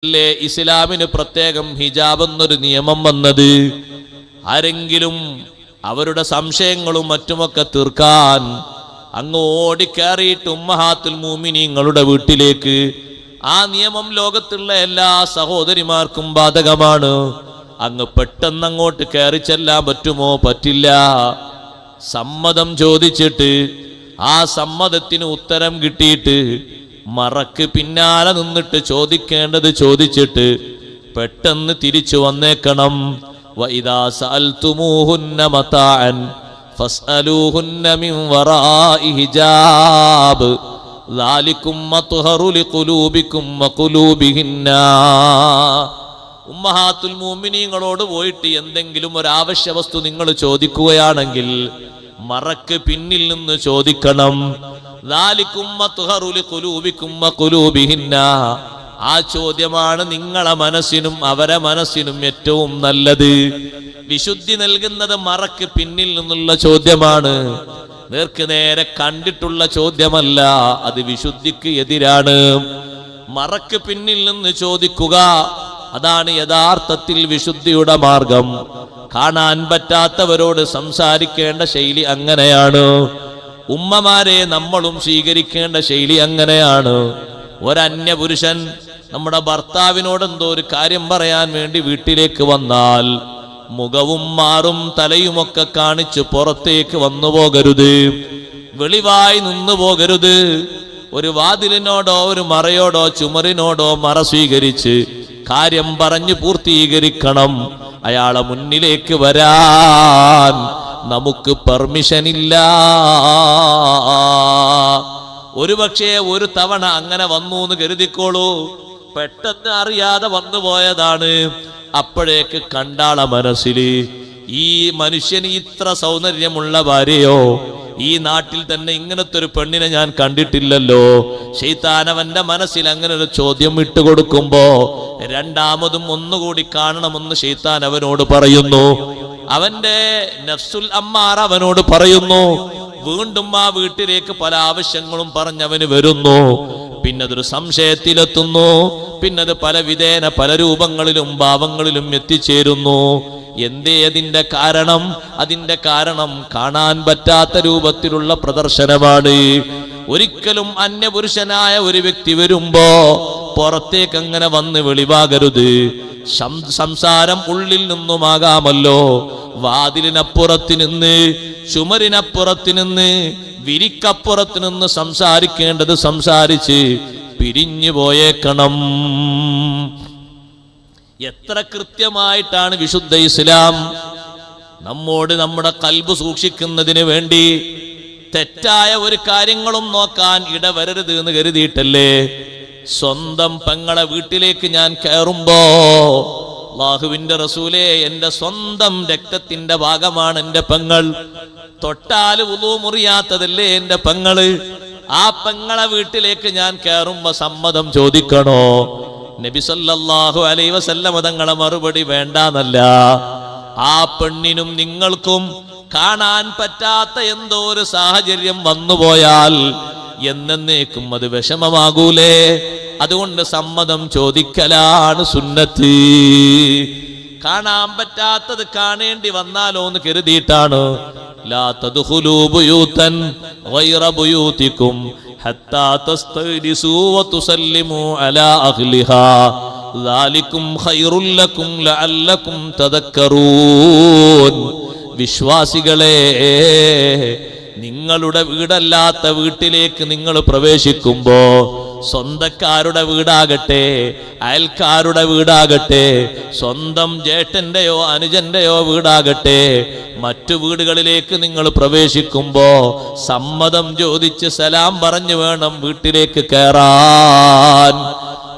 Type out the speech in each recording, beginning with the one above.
അല്ലേ ഇസ്ലാമിന് പ്രത്യേകം ഹിജാബ് എന്നൊരു നിയമം വന്നത്? ആരെങ്കിലും അവരുടെ സംശയങ്ങളും മറ്റുമൊക്കെ തീർക്കാൻ അങ്ങ് ഓടിക്കയറിയിട്ട് ഉമ്മഹാത്തുൽ മുഅ്മിനീങ്ങളുടെ വീട്ടിലേക്ക്, ആ നിയമം ലോകത്തുള്ള എല്ലാ സഹോദരിമാർക്കും ബാധകമാണ്. അങ്ങ് പെട്ടെന്ന് അങ്ങോട്ട് കയറി ചെല്ലാൻ പറ്റുമോ? പറ്റില്ല. സമ്മതം ചോദിച്ചിട്ട് ആ സമ്മതത്തിന് ഉത്തരം കിട്ടിയിട്ട് മറക്ക് പിന്നാലെ നിന്നിട്ട് ചോദിക്കേണ്ടത് ചോദിച്ചിട്ട് പെട്ടെന്ന് തിരിച്ചു വന്നേക്കണം. വഇദാ സഅൽതുമൂഹുന്ന മതാഅൻ ഫസ്അലൂഹുന്ന മിൻ വറാഇ ഹിജാബ് ദാലികും മത്ഹറു ലിഖുലൂബികും വഖുലൂബിഹിന്ന. ഉമ്മഹാത്തുൽ മുഅ്മിനീങ്ങളോട് പോയിട്ട് എന്തെങ്കിലും ഒരു ആവശ്യ വസ്തു നിങ്ങൾ ചോദിക്കുകയാണെങ്കിൽ മറക്ക് പിന്നിൽ നിന്ന് ചോദിക്കണം. ആ ചോദ്യമാണ് നിങ്ങളെ മനസ്സിനും അവരെ മനസ്സിനും ഏറ്റവും നല്ലത്. വിശുദ്ധി നൽകുന്നത് മറക്ക് പിന്നിൽ നിന്നുള്ള ചോദ്യമാണ്, നേർക്ക് നേരെ കണ്ടിട്ടുള്ള ചോദ്യമല്ല. അത് വിശുദ്ധിക്ക് എതിരാണ്. മറക്ക് പിന്നിൽ നിന്ന് ചോദിക്കുക, അതാണ് യഥാർത്ഥത്തിൽ വിശുദ്ധിയുടെ മാർഗം. കാണാൻ പറ്റാത്തവരോട് സംസാരിക്കേണ്ട ശൈലി അങ്ങനെയാണ്. ഉമ്മമാരെ നമ്മളും സ്വീകരിക്കേണ്ട ശൈലി അങ്ങനെയാണ്. ഒരന്യ പുരുഷൻ നമ്മുടെ ഭർത്താവിനോട് എന്തോ ഒരു കാര്യം പറയാൻ വേണ്ടി വീട്ടിലേക്ക് വന്നാൽ മുഖവും മാറും തലയുമൊക്കെ കാണിച്ച് പുറത്തേക്ക് വന്നു പോകരുത്, വെളിവായി നിന്നു പോകരുത്. ഒരു വാതിലിനോടോ ഒരു മറയോടോ ചുമരിനോടോ മറ സ്വീകരിച്ച് കാര്യം പറഞ്ഞു പൂർത്തീകരിക്കണം. അയാളെ മുന്നിലേക്ക് വരാൻ നമുക്ക് പെർമിഷൻ ഇല്ല. ഒരുപക്ഷെ ഒരു തവണ അങ്ങനെ വന്നു എന്ന് കരുതിക്കോളൂ, പെട്ടെന്ന് അറിയാതെ വന്നു പോയതാണ്. അപ്പോഴേക്ക് കണ്ടാള മനസ്സിൽ ഈ മനുഷ്യന് ഇത്ര സൗന്ദര്യമുള്ള ഭാര്യയോ, ഈ നാട്ടിൽ തന്നെ ഇങ്ങനത്തെ ഒരു പെണ്ണിനെ ഞാൻ കണ്ടിട്ടില്ലല്ലോ. ശൈത്താൻ അവന്റെ മനസ്സിൽ അങ്ങനെ ഒരു ചോദ്യം ഇട്ടുകൊടുക്കുമ്പോ രണ്ടാമതും ഒന്നുകൂടി കാണണമെന്ന് ശൈത്താൻ അവനോട് പറയുന്നു. അവന്റെ നഫ്സുൽ അമ്മാറ അവനോട് പറയുന്നു. വീണ്ടും ആ വീട്ടിലേക്ക് പല ആവശ്യങ്ങളും പറഞ്ഞവന് വരുന്നു. പിന്നതൊരു സംശയത്തിലെത്തുന്നു. പിന്നത് പല വിധേന പല രൂപങ്ങളിലും ഭാവങ്ങളിലും എത്തിച്ചേരുന്നു. എന്തേ അതിന്റെ കാരണം? അതിന്റെ കാരണം കാണാൻ പറ്റാത്ത രൂപത്തിലുള്ള പ്രദർശനമാണ്. ഒരിക്കലും അന്യപുരുഷനായ ഒരു വ്യക്തി വരുമ്പോ പുറത്തേക്ക് അങ്ങനെ വന്ന് വെളിവാകരുത്. സംസാരം ഉള്ളിൽ നിന്നുമാകാമല്ലോ. വാതിലിനപ്പുറത്ത് നിന്ന്, ചുമരിനപ്പുറത്ത് നിന്ന്, വിരിക്കപ്പുറത്ത് നിന്ന് സംസാരിക്കേണ്ടത് സംസാരിച്ച് പിരിഞ്ഞു പോയേക്കണം. എത്ര കൃത്യമായിട്ടാണ് വിശുദ്ധ ഇസ്ലാം നമ്മോട് നമ്മുടെ ഖൽബ് സൂക്ഷിക്കുന്നതിന് വേണ്ടി തെറ്റായ ഒരു കാര്യങ്ങളും നോക്കാൻ ഇടവരരുത് എന്ന് കരുതിയിട്ടല്ലേ സ്വന്തം പെങ്ങളെ വീട്ടിലേക്ക് ഞാൻ കയറുമ്പോ, അല്ലാഹുവിന്റെ റസൂലേ, എന്റെ സ്വന്തം രക്തത്തിന്റെ ഭാഗമാണ് എന്റെ പെങ്ങൾ, തൊട്ടാൽ വുളു മുറിയാത്തതല്ലേ എന്റെ പെങ്ങള്, ആ പെങ്ങളെ വീട്ടിലേക്ക് ഞാൻ കയറുമ്പോ സമ്മതം ചോദിക്കണോ? നബി സല്ലല്ലാഹു അലൈഹി വസല്ലം തങ്ങളെ മറുപടി വേണ്ടാന്നല്ല. ആ പെണ്ണിനും നിങ്ങൾക്കും കാണാൻ പറ്റാത്ത എന്തോ ഒരു സാഹചര്യം വന്നുപോയാൽ എന്നേക്കും അത് വിഷമമാകൂലേ? അതുകൊണ്ട് സമ്മതം ചോദിക്കലാണ് സുന്നത്ത്. കാണാൻ പറ്റാത്തത് കാണേണ്ടി വന്നാലോ എന്ന് കരുതിയിട്ടാണ്. ലാ തദ്ഖുലൂ ബുയൂതൻ ഗൈറ ബുയൂതികും ഹത്താ തസ്തഗ്ദിസൂ വതുസല്ലിമൂ അലാ അഹ്ലിഹാ ദാലികും ഖൈറുൽ ലക്കും ലഅല്ലകും തദക്കറൂൻ. വിശ്വാസികളെ, നിങ്ങളുടെ വീടല്ലാത്ത വീട്ടിലേക്ക് നിങ്ങൾ പ്രവേശിക്കുമ്പോ, സ്വന്തക്കാരുടെ വീടാകട്ടെ അയൽക്കാരുടെ വീടാകട്ടെ, സ്വന്തം ജേഷ്ഠന്റെയോ അനുജന്റെയോ വീടാകട്ടെ, മറ്റു വീടുകളിലേക്ക് നിങ്ങൾ പ്രവേശിക്കുമ്പോ സമ്മതം ചോദിച്ച് സലാം പറഞ്ഞു വേണം വീട്ടിലേക്ക് കയറാൻ.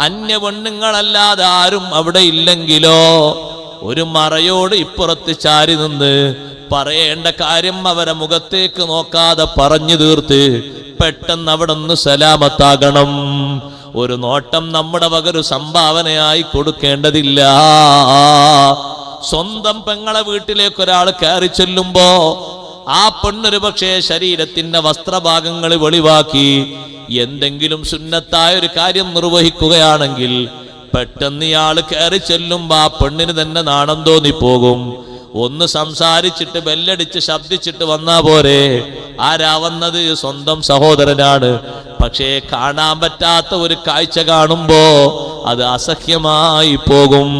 അന്യ പെണ്ണുങ്ങളല്ലാതെ ആരും അവിടെ ഇല്ലെങ്കിലോ ഒരു മറയോട് ഇപ്പുറത്ത് ചാരി നിന്ന് പറയേണ്ട കാര്യം അവരെ മുഖത്തേക്ക് നോക്കാതെ പറഞ്ഞു തീർത്ത് പെട്ടെന്ന് അവിടെ നിന്ന് സലാമത്താകണം. ഒരു നോട്ടം നമ്മുടെ വകരു സംഭാവനയായി കൊടുക്കേണ്ടതില്ല. സ്വന്തം പെങ്ങളെ വീട്ടിലേക്ക് ഒരാൾ കയറി ചെല്ലുമ്പോ ആ പെണ്ണൊരു പക്ഷേ ശരീരത്തിന്റെ വസ്ത്രഭാഗങ്ങൾ വെളിവാക്കി എന്തെങ്കിലും സുന്നത്തായ ഒരു കാര്യം നിർവഹിക്കുകയാണെങ്കിൽ പെട്ടെന്ന് ഇയാൾ കയറി ചെല്ലുമ്പോ ആ പെണ്ണിന് തന്നെ നാണം തോന്നിപ്പോകും. ഒന്ന് സംസാരിച്ചിട്ട് ബെല്ലടിച്ച് ശബ്ദിച്ചിട്ട് വന്നാ പോരെ. ആരാ വന്നത്? സ്വന്തം സഹോദരനാണ്. പക്ഷേ കാണാൻ പറ്റാത്ത ഒരു കാഴ്ച കാണുമ്പോ അത് അസഹ്യമായി പോകും.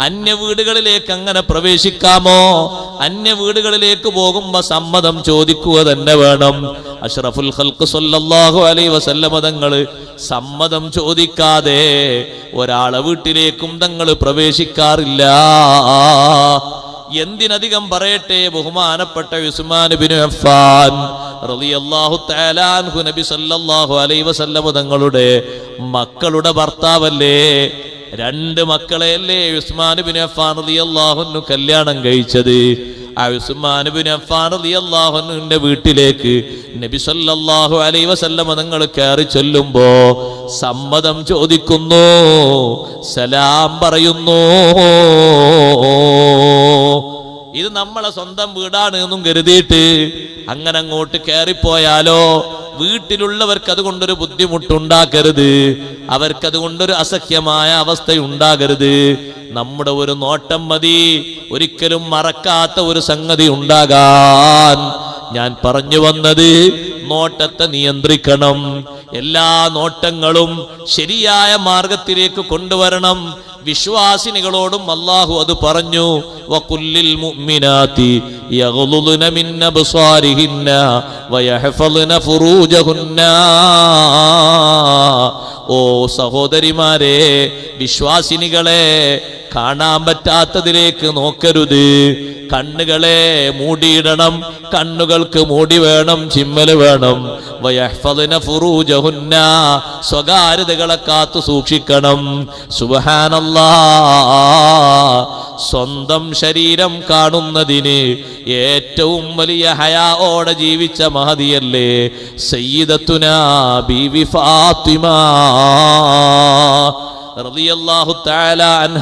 അന്യ വീടുകളിലേക്ക് അങ്ങനെ പ്രവേശിക്കാമോ? അന്യ വീടുകളിലേക്ക് പോകുമ്പോ സമ്മതം ചോദിക്കുക തന്നെ വേണം. അഷ്റഫുൽ ഖൽഖ് സല്ലല്ലാഹു അലൈഹി വസല്ലം തങ്ങൾ സമ്മതം ചോദിക്കാതെ ഒരാളെ വീട്ടിലേക്കും തങ്ങൾ പ്രവേശിക്കാറില്ല. എന്തിനധികം പറയട്ടെ, ബഹുമാനപ്പെട്ട ഉസ്മാൻ ഇബ്നു അഫ്ഫാൻ റളിയല്ലാഹു തആല അൻഹു നബി സല്ലല്ലാഹു അലൈഹി വസല്ലം തങ്ങളുടെ മക്കളുടെ ഭർത്താവല്ലേ? 2 മക്കളെയല്ലേ ഉസ്മാൻ ഇബ്നു അഫ്ഫാൻ റളിയല്ലാഹു അൻഹു കല്യാണം കഴിച്ചത്. ആ ഉസ്മാൻ ഇബ്നു അഫ്ഫാൻ റളിയല്ലാഹു അൻഹുവിന്റെ വീട്ടിലേക്ക് നബി സല്ലല്ലാഹു അലൈഹി വസല്ലം തങ്ങൾ കയറി ചെല്ലുമ്പോ സമ്മതം ചോദിക്കുന്നു, സലാം പറയുന്നു. ഇത് നമ്മളെ സ്വന്തം വീടാണ് എന്നും കരുതിയിട്ട് അങ്ങനെ അങ്ങോട്ട് കയറിപ്പോയാലോ വീട്ടിലുള്ളവർക്ക് അതുകൊണ്ടൊരു ബുദ്ധിമുട്ടുണ്ടാക്കരുത്, അവർക്കതുകൊണ്ടൊരു അസഹ്യമായ അവസ്ഥയുണ്ടാകരുത്. നമ്മുടെ ഒരു നോട്ടം മതി ഒരിക്കലും മറക്കാത്ത ഒരു സംഗതി ഉണ്ടാകാൻ. ഞാൻ പറഞ്ഞു വന്നത് നോട്ടത്തെ നിയന്ത്രിക്കണം. എല്ലാ നോട്ടങ്ങളും ശരിയായ മാർഗത്തിലേക്ക് കൊണ്ടുവരണം. വിശ്വാസിനികളോടും അല്ലാഹു അത് പറഞ്ഞു, വഖുല്ലിൽ മുഅ്മിനാതി യഗ്ളുദ്ന മിൻ അബ്സാരിഹിന്ന വയഹ്ഫദ്ന ഫുറൂജഹുന്ന. ഓ സഹോദരിമാരെ, വിശ്വാസിനികളെ, കാണാൻ പറ്റാത്തതിലേക്ക് നോക്കരുത്. കണ്ണുകളെ മൂടിയിടണം. കണ്ണുകൾക്ക് മൂടി വേണം, ചിമ്മല് വേണം. വയഹ്ഫദ്ന ഫുറൂജഹുന്ന, സ്വകാര്യതകളെ കാത്തു സൂക്ഷിക്കണം. സുബ്ഹാനല്ലാഹ്, സ്വന്തം ശരീരം കാണുന്നതിന് ഏറ്റവും വലിയ ഹയാഓടെ ജീവിച്ച മഹദിയല്ലേ സയ്യിദത്തുനാ ബീവി ഫാത്തിമ റളിയല്ലാഹു തആല അൻഹ.